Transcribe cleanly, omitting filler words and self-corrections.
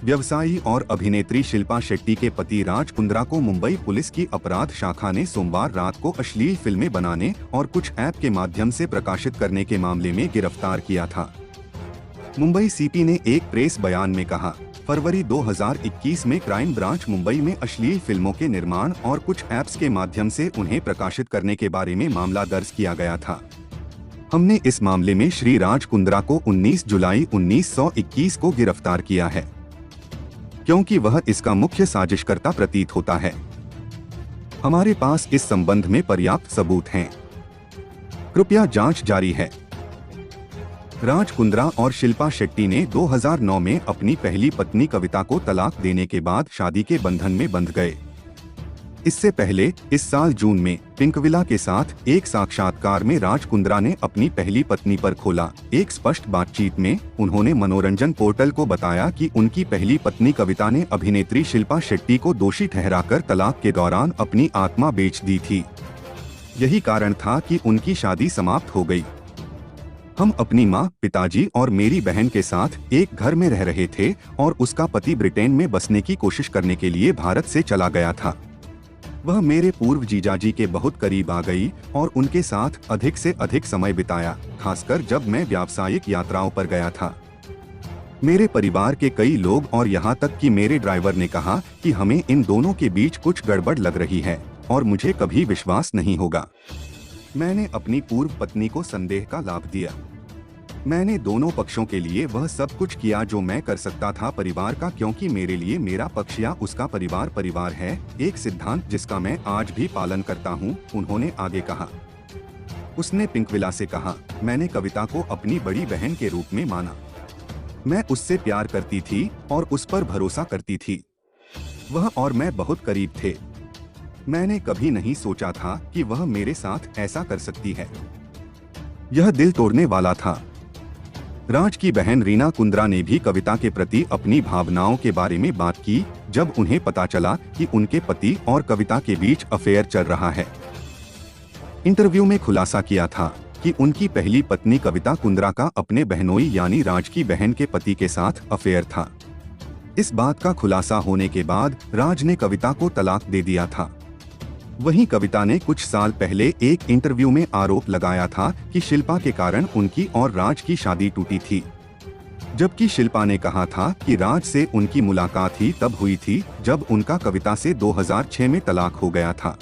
व्यवसायी और अभिनेत्री शिल्पा शेट्टी के पति राज कुंद्रा को मुंबई पुलिस की अपराध शाखा ने सोमवार रात को अश्लील फिल्में बनाने और कुछ ऐप के माध्यम से प्रकाशित करने के मामले में गिरफ्तार किया था। मुंबई सीपी ने एक प्रेस बयान में कहा, फरवरी 2021 में क्राइम ब्रांच मुंबई में अश्लील फिल्मों के निर्माण और कुछ ऐप्स के माध्यम से उन्हें प्रकाशित करने के बारे में मामला दर्ज किया गया था। हमने इस मामले में श्री राज कुंद्रा को 19 जुलाई 1921 को गिरफ्तार किया है, क्योंकि वह इसका मुख्य साजिशकर्ता प्रतीत होता है। हमारे पास इस संबंध में पर्याप्त सबूत हैं। कृपया जांच जारी है। राज कुंद्रा और शिल्पा शेट्टी ने 2009 में अपनी पहली पत्नी कविता को तलाक देने के बाद शादी के बंधन में बंध गए। इससे पहले इस साल जून में पिंकविला के साथ एक साक्षात्कार में राज कुंद्रा ने अपनी पहली पत्नी पर खोला। एक स्पष्ट बातचीत में उन्होंने मनोरंजन पोर्टल को बताया कि उनकी पहली पत्नी कविता ने अभिनेत्री शिल्पा शेट्टी को दोषी ठहराकर तलाक के दौरान अपनी आत्मा बेच दी थी। यही कारण था कि उनकी शादी समाप्त हो गई। हम अपनी माँ, पिताजी और मेरी बहन के साथ एक घर में रह रहे थे और उसका पति ब्रिटेन में बसने की कोशिश करने के लिए भारत से चला गया था। वह मेरे पूर्व जीजाजी के बहुत करीब आ गई और उनके साथ अधिक से अधिक समय बिताया, खासकर जब मैं व्यावसायिक यात्राओं पर गया था। मेरे परिवार के कई लोग और यहाँ तक कि मेरे ड्राइवर ने कहा कि हमें इन दोनों के बीच कुछ गड़बड़ लग रही है और मुझे कभी विश्वास नहीं होगा। मैंने अपनी पूर्व पत्नी को संदेह का लाभ दिया। मैंने दोनों पक्षों के लिए वह सब कुछ किया जो मैं कर सकता था परिवार का, क्योंकि मेरे लिए मेरा पक्ष या उसका परिवार परिवार है, एक सिद्धांत जिसका मैं आज भी पालन करता हूँ, उन्होंने आगे कहा। उसने पिंकविला से कहा, मैंने कविता को अपनी बड़ी बहन के रूप में माना। मैं उससे प्यार करती थी और उस पर भरोसा करती थी। वह और मैं बहुत करीब थे। मैंने कभी नहीं सोचा था कि वह मेरे साथ ऐसा कर सकती है। यह दिल तोड़ने वाला था। राज की बहन रीना कुंद्रा ने भी कविता के प्रति अपनी भावनाओं के बारे में बात की जब उन्हें पता चला कि उनके पति और कविता के बीच अफेयर चल रहा है। इंटरव्यू में खुलासा किया था कि उनकी पहली पत्नी कविता कुंद्रा का अपने बहनोई यानी राज की बहन के पति के साथ अफेयर था। इस बात का खुलासा होने के बाद राज ने कविता को तलाक दे दिया था। वहीं कविता ने कुछ साल पहले एक इंटरव्यू में आरोप लगाया था कि शिल्पा के कारण उनकी और राज की शादी टूटी थी, जबकि शिल्पा ने कहा था कि राज से उनकी मुलाकात ही तब हुई थी जब उनका कविता से 2006 में तलाक हो गया था।